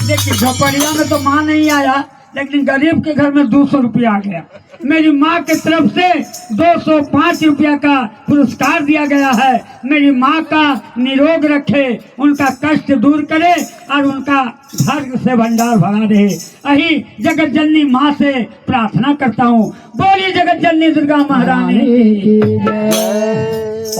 देखिए झोपड़िया में तो माँ नहीं आया, लेकिन गरीब के घर में 200 रुपया आ गया। मेरी माँ की तरफ से 205 रुपया का पुरस्कार दिया गया है। मेरी माँ का निरोग रखे, उनका कष्ट दूर करे और उनका घर से भंडार भरा दे। यही जगत जननी माँ से प्रार्थना करता हूँ। बोलिए जगत जननी दुर्गा महारानी की जय।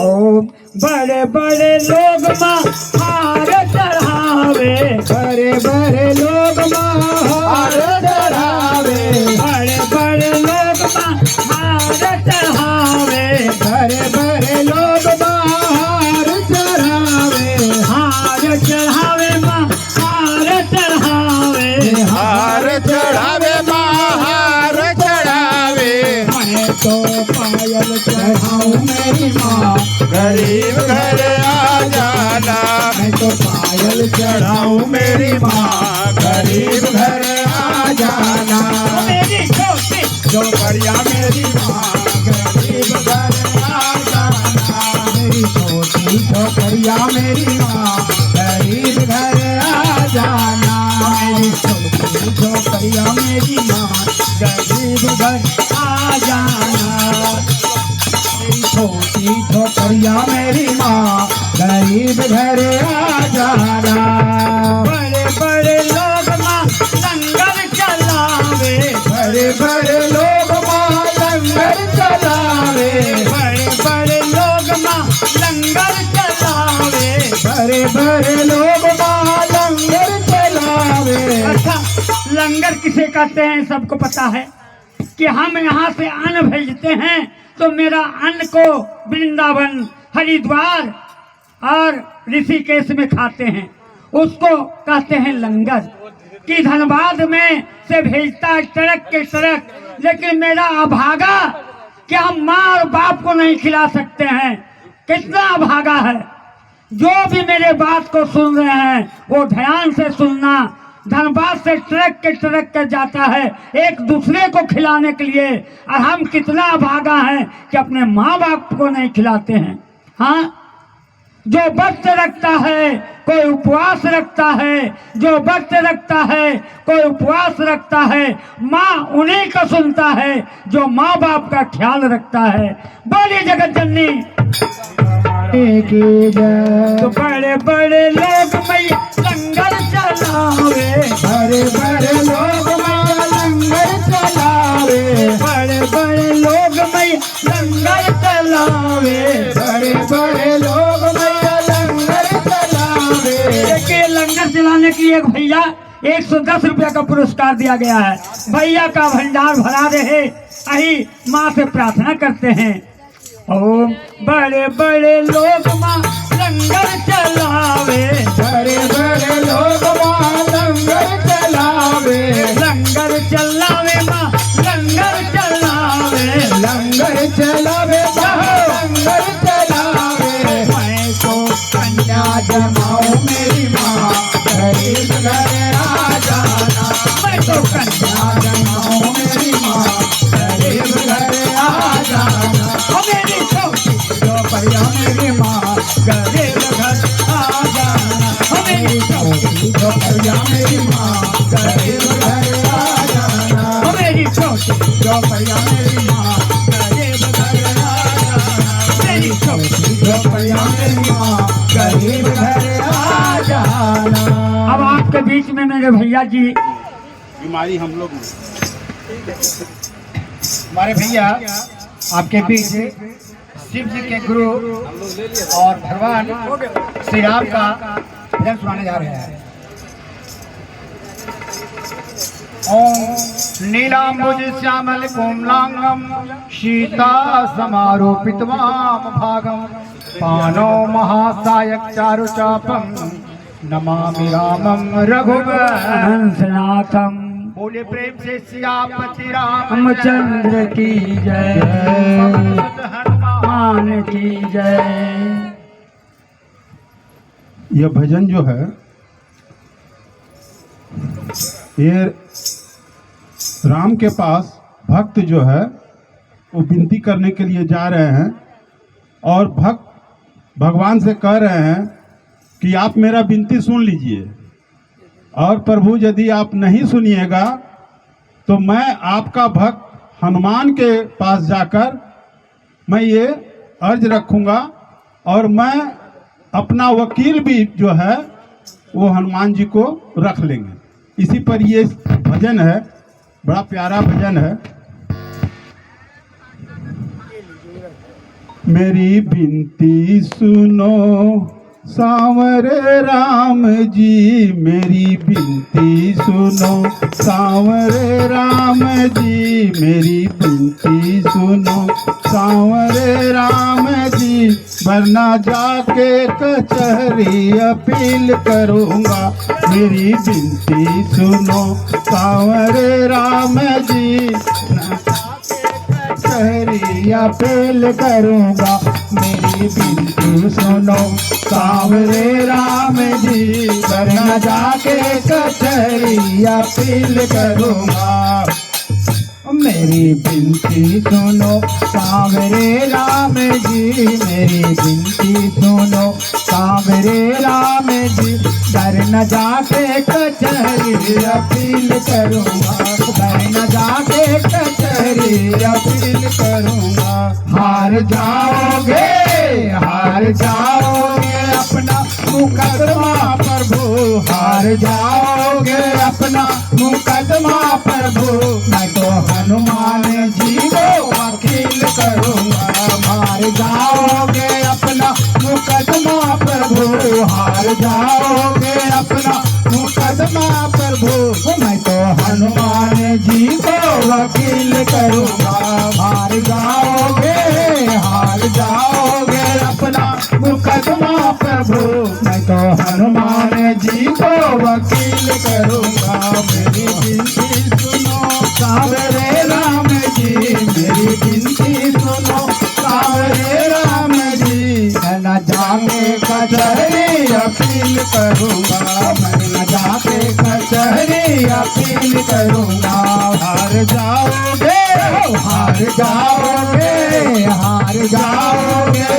ओम बड़े बड़े लोग माँ हार चढ़ावे, बड़े बड़े लोग हार चढ़ावे, बड़े बड़े लोग माँ हार चढ़ावे, बड़े बड़े लोग हार चढ़ावे, हार चढ़ावे माँ हार चढ़ावे, हार चढ़ावे माँ हार चढ़ावे। मैं तो पायल चढ़ाऊं मेरी माँ, गरीब घर आ जाना। मैं तो पायल चढ़ाऊं मेरी माँ, गरीब घर आ जाना। मेरी छोटी झोपड़िया मेरी माँ, गरीब घर आ जाना। मेरी छोटी झोपड़िया मेरी माँ, गरीब घर आ जाना। मेरी छोटी झोपड़िया मेरी माँ, गरीब घर आ जाना। मेरी छोटी झोपड़िया मेरी माँ, गरीब घर आ जाना। बड़े बड़े लोग माँ लंगर चलावे, बड़े बड़े लोग माँ लंगर चलावे, बड़े बड़े लोग माँ लंगर चलावे। बड़े बड़े लोग माँ लंगर चलावे। अच्छा, लंगर किसे कहते हैं सबको पता है कि हम यहाँ से अन्न भेजते हैं तो मेरा अन्न को वृंदावन, हरिद्वार और ऋषिकेश में खाते हैं, उसको कहते हैं लंगर। कि धनबाद में से भेजता है ट्रक के ट्रक, लेकिन मेरा अभागा कि हम माँ और बाप को नहीं खिला सकते हैं। कितना अभागा है। जो भी मेरे बात को सुन रहे हैं वो ध्यान से सुनना। धनबाद से ट्रक के ट्रक के जाता है एक दूसरे को खिलाने के लिए, और हम कितना अभागा हैं कि अपने माँ बाप को नहीं खिलाते हैं। हाँ, जो व्रत रखता है कोई उपवास रखता है, जो व्रत रखता है कोई उपवास रखता है, माँ उन्हीं का सुनता है जो माँ बाप का ख्याल रखता है। बोलिए जगत जननी की जय। तो बड़े बड़े लोग मैया लंगर चलावे, बड़े बड़े लोग माँ लंगर चलावे, बड़े बड़े लोग मैया लंगर चलावे, बड़े बड़े लोग माँ लंगर चलावे। देखिए लंगर चलाने के लिए एक भैया 110 रुपया का पुरस्कार दिया गया है। भैया का भंडार भरा रहे, यही माँ से प्रार्थना करते हैं। ओम बड़े बड़े लोग माँ लंगर चलावे, बड़े बड़े लोग माँ लंगर चलावे, लंगर चलावे माँ लंगर चलावे, लंगर चलावे लंगर चलावे। मैं तो कन्या जमाऊं मेरी माँ, गरीब घर आ जाना। मैं तो कन्या जमाऊं मेरी माँ, गरीब घर आ जाना। मेरी छोटी झोपड़िया मेरी माँ, गरीब घर आ जाना। मेरी छोटी झोपड़िया मेरी माँ, गरीब घर आ जाना। मेरी छोटी झोपड़िया मेरी माँ, गरीब घर आ जाना। मेरी छोटी झोपड़िया मेरी माँ, गरीब घर आ जाना। अब आपके बीच में मेरे भैया जी बीमारी हम लोग में। हमारे भैया आपके बीच शिव जी के गुरु और भगवान श्री राम का भजन सुनाने जा रहे हैं। ओम नीलांबुज श्यामल कोमलांगम सीता समारोपित वाम भागम पानो महासायक चारुचापम नमामि रामम रघुवर हंसनाथम बोले प्रेम से सियापति राम रामचंद्र की जय, हनुमान की जय। यह भजन जो है ये राम के पास भक्त जो है वो विनती करने के लिए जा रहे हैं और भक्त भगवान से कह रहे हैं कि आप मेरा विनती सुन लीजिए और प्रभु यदि आप नहीं सुनिएगा तो मैं आपका भक्त हनुमान के पास जाकर मैं ये अर्ज रखूंगा और मैं अपना वकील भी जो है वो हनुमान जी को रख लेंगे। इसी पर ये भजन है, बड़ा प्यारा भजन है। मेरी विनती सुनो सांवरे राम जी, मेरी विनती सुनो सांवरे राम जी, मेरी विनती सुनो सांवरे राम जी, वरना जाके कचहरी अपील करूँगा। मेरी विनती सुनो सांवरे राम जी, कचहरी अपील करूँगा। मेरी विनती सुनो सांवरे राम जी, वरना जाके कचहरी अपील करूँगा। मेरी विनती सुनो सांवरे राम जी, मेरी विनती सुनो सांवरे राम जी, डर न जाके कचहरी अपील करूँगा, डर न जाके कचहरी अपील करूँगा। हार जाओगे अपना मुकदमा प्रभु, हार जाओगे अपना मुकदमा प्रभु, मैं तो हनुमान जी को वकील करूँगा। हार जाओगे अपना मुकदमा प्रभु, हार जाओगे अपना मुकदमा प्रभु, मैं तो हनुमान जी को वकील करूँगा। हार जाओगे अपना मुकदमा प्रभु, मैं तो हनुमान जी को वकील करूँगा। मेरी विनती सुनो सांवरे राम जी, मेरी विनती सुनो सांवरे राम जी, मैं न जाके कचहरी अपील करूँगा, मैं न जाके कचहरी अपील करूँगा। हार जाओगे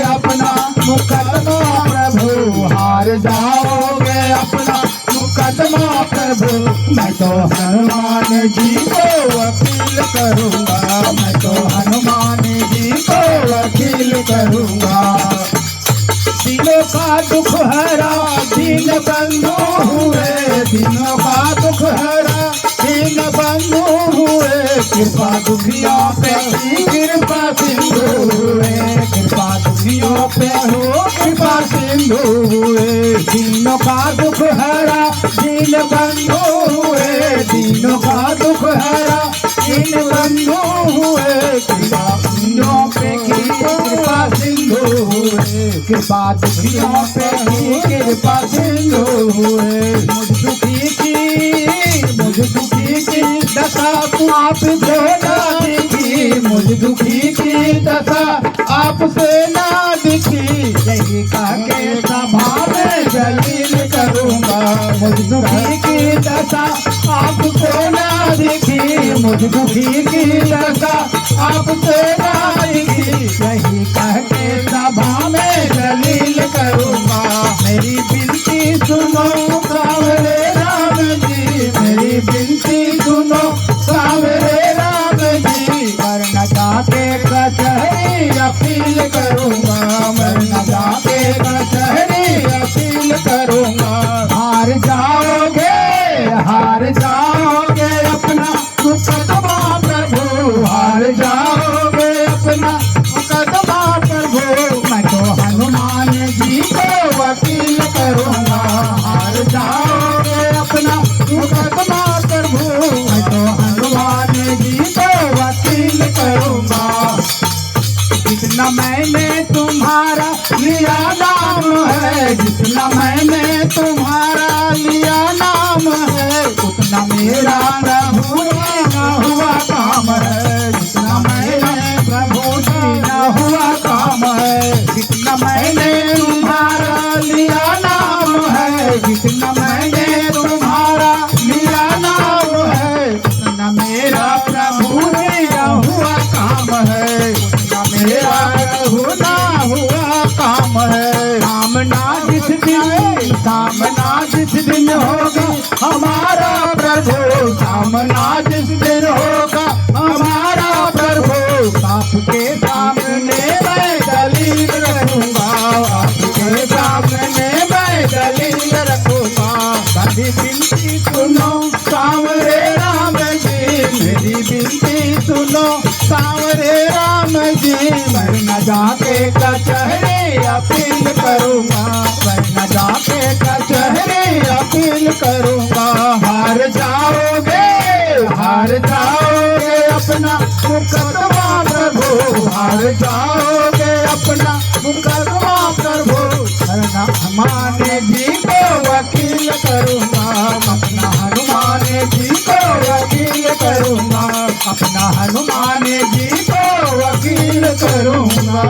अपना मुकदमा प्रभु, हार जाओगे अपना मुकदमा प्रभु, मैं तो हनुमान जी को वकील करूँगा, मैं तो हनुमान जी को वकील करूँगा। दिलों का दुख हरा दीन बंधु हुए, दिनों का दुख हरा दीन बंधु हुए, कृपा दुखियों पे कृपा सिंधु हुए, कृपा दुखियों पे हो कृपा सिंधु हुए। दीनों का दुख हरा दीन बंधु हुए, दीनों का दुख हरा दीन बंधु हुए, कृपा दुखियों पे कृपा सिंधु हुए, कृपा दुखियों पे कृपा सिंधु हुए। मुझ दुखी की दशा आपसे ना दिखी, मुझ दुखी की दशा आपसे ना दिखी, यही कह के सभा में जलील करूँगा। मुझ दुखी की दशा आपको ना दिखी, मुझ दुखी की दशा आपसे ना दिखी, यही कह के सभा में जलील करूँगा। मेरी विनती सुनो सांवरे राम जी, मेरी विनती सुनो सांवरे राम जी, वरना जाके कचहरी अपील करूँगा, वरना जाके कचहरी अपील करूँगा। हार जाओगे लिया नाम है, जितना मैंने तुम्हारा लिया नाम है, उतना मेरा प्रभु जी न हुआ काम है। जितना मैंने प्रभु जी न हुआ काम है, जितना मैंने तुम्हारा लिया नाम है, जितना मैंने तुम्हारा लिया नाम है, उतना मेरा प्रभु जी न हुआ काम है, उतना मेरा प्रभु न हुआ काम है। सामना जिस दिन होगा हमारा प्रभु, सामना जिस दिन होगा हमारा प्रभु, आपके सामने मैं दलील रखूंगा, आपके सामने मैं दलील रखूंगा। मेरी विनती सुनो सांवरे राम जी, मेरी विनती सुनो सांवरे राम जी, मैं न जाके कचहरी अपील करूंगा, मैं न जाके कचहरी अपील करूंगा। हार जाओगे अपना मुकदमा प्रभु, हार जाओगे अपना मुकदमा प्रभु। हनुमान जी को वकील करूंगा, अपना हनुमान जी को वकील करूंगा, अपना हनुमान जी को वकील करूंगा।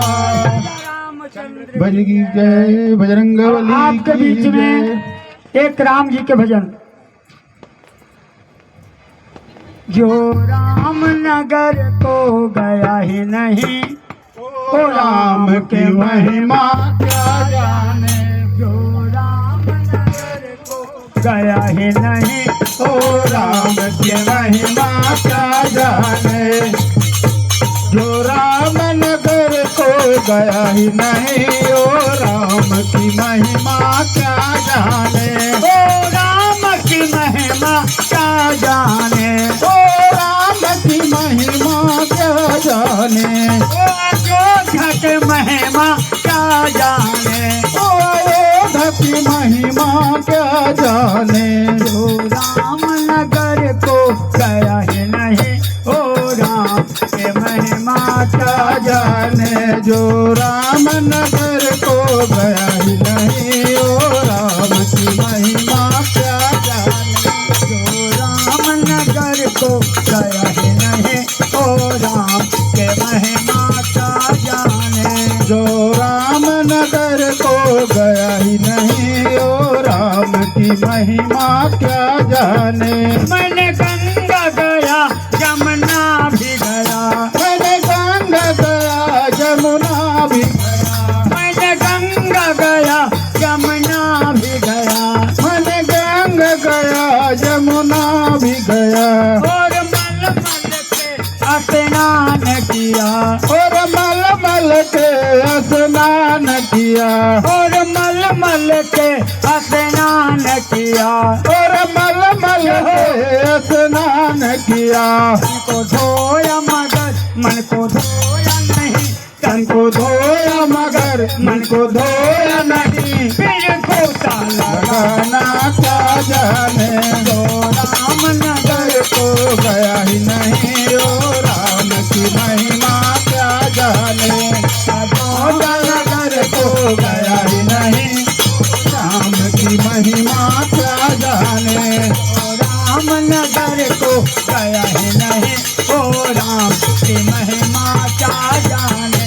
बजगी जय बजरंगबली आपके की बीच में जय। एक राम जी के भजन। जो राम नगर को गया ही नहीं, ओ राम की महिमा क्या जाने, जो राम नगर को गया ही नहीं, ओ राम की महिमा क्या जाने, जो राम नगर को गया ही नहीं, ओ राम की महिमा क्या जाने, ओ राम की महिमा क्या जाने, ओ राम की महिमा क्या जाने, ओ अयोध्या के महिमा क्या जाने, ओ अयोध्या की महिमा क्या जाने, जो राम नगर को गया ही नहीं, ओ राम के महिमा क्या जाने, जो राम नगर को गया ही नहीं, ओ राम की महिमा क्या जाने, जो राम नगर को गया ही नहीं, ओ राम के महिमा क्या जाने, जो राम नगर को गया ही नहीं, ओ राम की महिमा क्या जाने। मैंने गंगा गया जमुना भी गया, मैंने गंगा गया जमुना भी गया, मैंने गंगा गया जमुना भी गया, मैंने गंगा गया जमुना भी गया, और मल मल के स्नान किया, और मल के स्नान किया, और मल मल के स्नान किया, और मल के स्नान किया, मन को धोया मगर मन को धोया नहीं, तन को धोया मगर मन को धोया नहीं, फिर गोता लगा लगाना क्या जाने, जो राम नगर को गया ही नहीं, ओ राम की महिमा क्या जाने, ओ नगर को गया ही नहीं, राम की महिमा क्या जाने, राम नगर को गया ही नहीं, ओ राम की महिमा क्या जाने,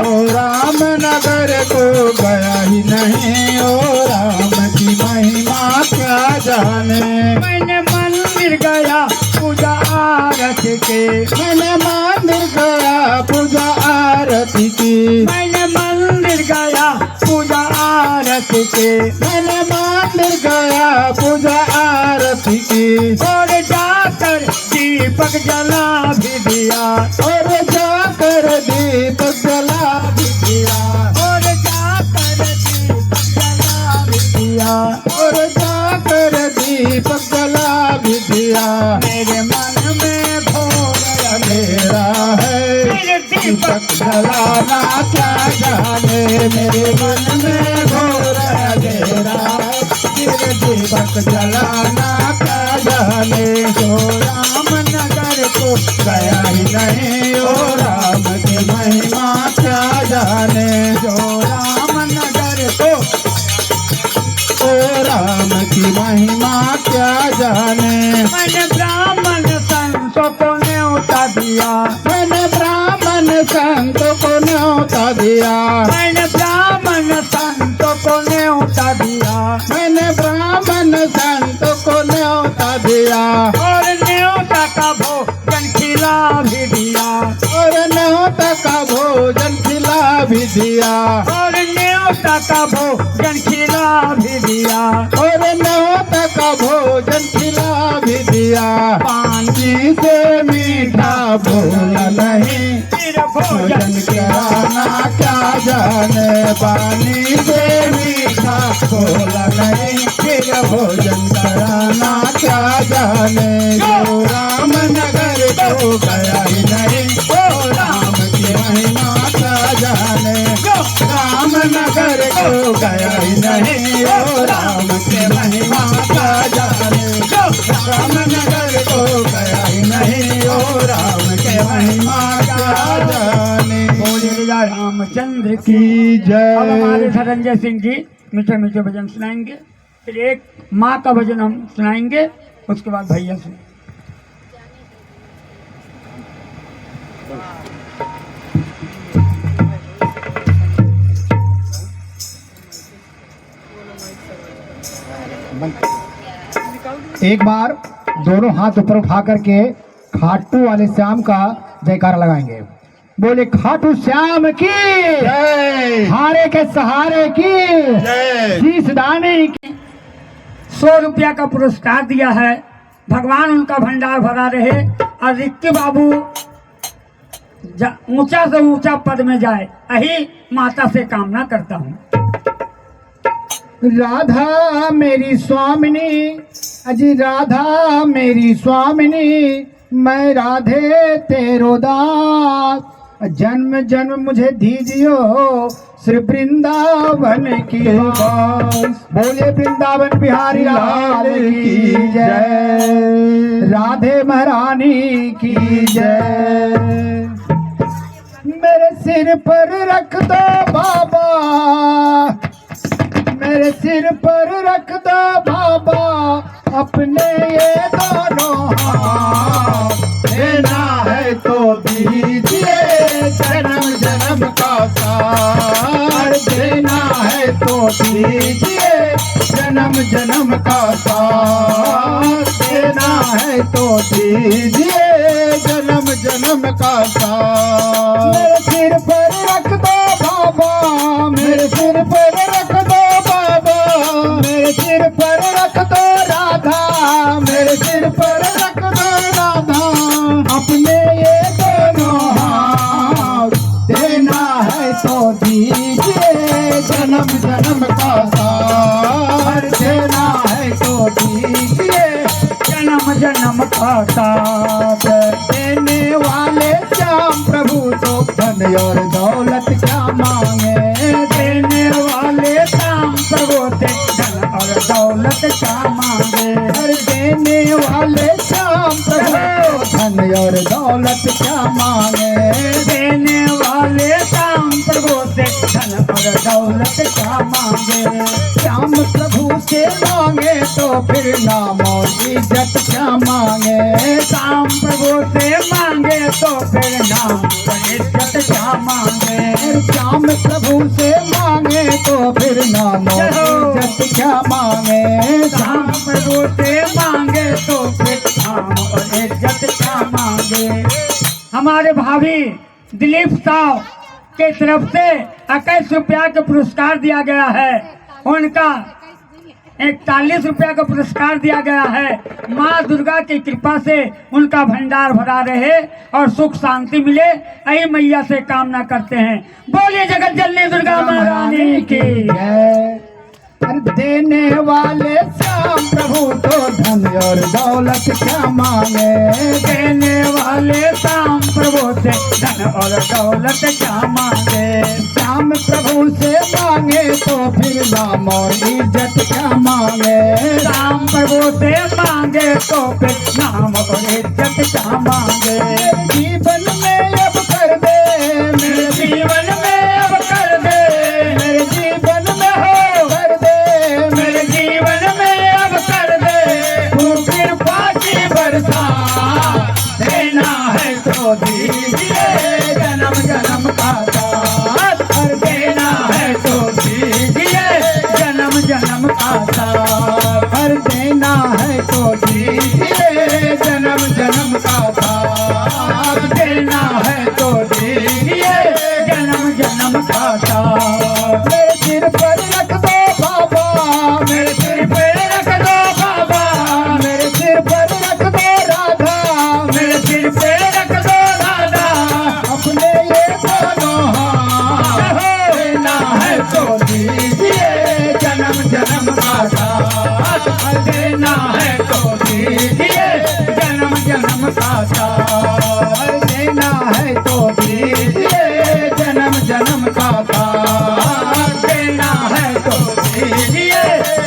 ओ राम नगर को गया ही नहीं, ओ राम की महिमा क्या जाने। मैंने मंदिर गया पूजा आरती के, मैंने मंदिर गया पूजा आरती की, मैंने मंदिर गया पूजा आरती के, मैंने मंदिर गया पूजा आरती की, और जाकर दीपक जला भी दिया, और जाकर दीपक जला भी दिया, और जाकर दीपक जला भी दिया, और जाकर दीपक जला भी दिया। मेरे मन में घोर मेरा है फिर दीपक दीपक जलाना क्या जाने, मेरे मन में घोर अंधेरा है, फिर दीपक जलाना क्या जाने, जो राम नगर को गया ही नहीं, ओ राम की महिमा क्या जाने, जो राम नगर को, ओ राम की महिमा क्या जाने। मैंने ब्राह्मण संतों को न्योता दिया, मैंने ब्राह्मण संत को न्योता दिया, मैंने ब्राह्मण संतों को न्योता दिया, मैंने ब्राह्मण संत को न्योता दिया, और न्योता का भोजन खिला भी दिया, और न्योता का भोजन खिला भी दिया, और न्योता का भोजन खिला भी दिया, और न्योता का भोजन खिला भी दिया। पानी से मीठा बोला नहीं, फिर भोजन भोजन कराना क्या जाने, पानी से मीठा बोला नहीं, फिर भोजन कराना क्या जाने, जो राम नगर को गया ही नहीं, ओ राम की महिमा क्या जाने, राम नगर को गया ही नहीं, ओ राम की महिमा क्या जाने, राम नगर को गया ही नहीं, ओ राम की महिमा क्या जाने। बोलिए राजा रामचंद्र की। की जय। अब हमारे धनंजय सिंह जी मीठे मीठे भजन सुनाएंगे, फिर एक माँ का भजन हम सुनाएंगे, उसके बाद भैया सुन। एक बार दोनों हाथ ऊपर उठा करके खाटू वाले श्याम का जयकारा लगाएंगे। बोले खाटू श्याम की जय। हारे के सहारे की जय। शीश दाने की। 100 रुपया का पुरस्कार दिया है, भगवान उनका भंडार भरा रहे और रिक्की बाबू ऊंचा से ऊंचा पद में जाए, यही माता से कामना करता हूँ। राधा मेरी स्वामिनी, अजी राधा मेरी स्वामिनी, मैं राधे तेरो दास, जन्म जन्म मुझे दीजियो श्री वृंदावन की बास। बोले वृंदावन बिहारी लाल की जय, राधे महारानी की जय। मेरे सिर पर रख दो बाबा, मेरे सिर पर रख दो बाबा, अपने ये दोनों हाथ, देना है तो दीजिए जन्म जन्म का साथ, देना है तो दीजिए जन्म जन्म का साथ, देना है तो दीजिए जन्म जन्म का साथ। मेरे सिर पर रख दो बाबा, मेरे सिर पर रख दो बाबा, मेरे सिर पर रख दो राधा, मेरे सिर पर रख दो राधा, अपने ये दोनों हाथ, देना है तो दीजिए जन्म जन्म का साथ, देना है तो दीजिए जन्म जन्म का साथ। देने वाले श्याम प्रभु तो धन और दौलत क्या मांगे, देने वाले काम प्रभु से धन और दौलत क्या मांगे, हर देने वाले श्याम प्रभु धन और दौलत क्या मांगे, देने वाले काम प्रभु से धन और दौलत क्या मांगे, श्याम प्रभु से मांगे तो फिर नाम और इज्जत क्या मांगे, काम प्रभु से मांगे तो फिर नाम और इज्जत क्या मांगे, श्याम प्रभु से मांगे तो फिर नाम और इज्जत क्या मांगे, काम प्रभु से मांगे तो फिर नाम और इज्जत क्या मांगे। हमारे भाभी दिलीप साहब के तरफ से 21 रुपया का पुरस्कार दिया गया है, उनका 41 रुपया का पुरस्कार दिया गया है। माँ दुर्गा की कृपा से उनका भंडार भरा रहे और सुख शांति मिले, यही मैया से कामना करते हैं। बोलिए जगत जननी दुर्गा महारानी की। पर देने वाले श्याम प्रभु तो धन और दौलत क्या मांगे। देने वाले श्याम प्रभु से धन और दौलत क्या मांगे। श्याम प्रभु से मांगे तो फिर नाम और इज्जत क्या मांगे। श्याम प्रभु से मांगे तो फिर नाम और इज्जत क्या मांगे। जीवन में अब कर दे, मेरे जीवन में अब कर दे, मेरे जीवन में हो कर दे, मेरे जीवन में अब कर दे। तू कृपा की बरसा देना है तो दीजिए, जन्म जन्म का साथ और देना है तो दीजिए, जन्म जन्म का साथ। पर देना है तो दीजिए, जन्म जन्म का साथ। देना है तो दीजिए, जन्म जन्म का साथ। मेरे सिर पर रख दो बाबा, मेरे सिर पे रख दो बाबा, मेरे सिर पर रख दो राधा, मेरे सिर पे रख दो दादा। अपने ये दोनों हाथ। देना है तो दीजिए, जन्म जन्म का साथ। देना है तो दीजिए, जन्म जन्म का साथ। देना है तो दीजिए, जन्म जन्म का साथ। देना है तो दीजिए,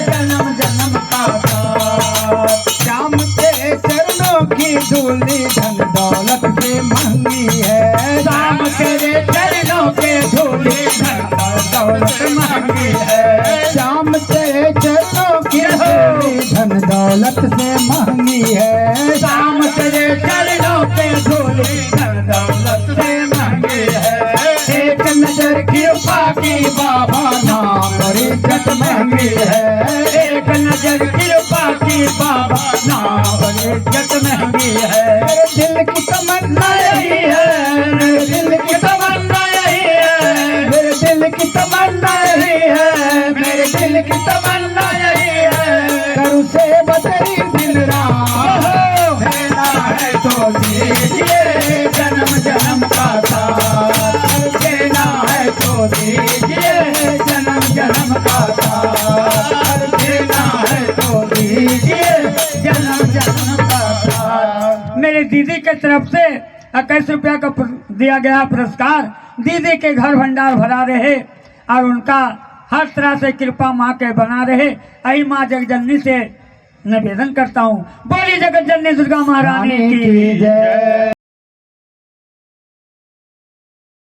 जन्म जन्म का साथ। श्याम के चरणों की धूली धन दौलत से महंगी है। शाम तेरे चरणों के धूली धन और दौलत महंगी है। श्याम के चरणों की धूली धन दौलत से महंगी है। शाम तेरे चरणों के धूली धन दौलत से महंगी है। एक नजर कृपा की बाबा नाम और इज्जत महंगी है। एक नजर कृपा की बाबा नाम और इज्जत महंगी है। मेरे दिल की तमन्ना यही है, मेरे दिल की तमन्ना यही है, मेरे दिल की तमन्ना यही है, मेरे दिल की तमन्ना यही है। करू से बदरी दिन रात। देना है तो दीजिए, जन्म जन्म का साथ। देना है तो दीजिए, जन्म जन्म का साथ। देना है तो दीजिए, जन्म जन्म का साथ। मेरी दीदी के तरफ से 21 रुपया का दिया गया पुरस्कार। दीदी के घर भंडार भरा रहे और उनका हर तरह से कृपा माँ के बना रहे। यही माँ जगजननी से निवेदन करता हूँ। बोली जगत जननी दुर्गा महारानी की जय।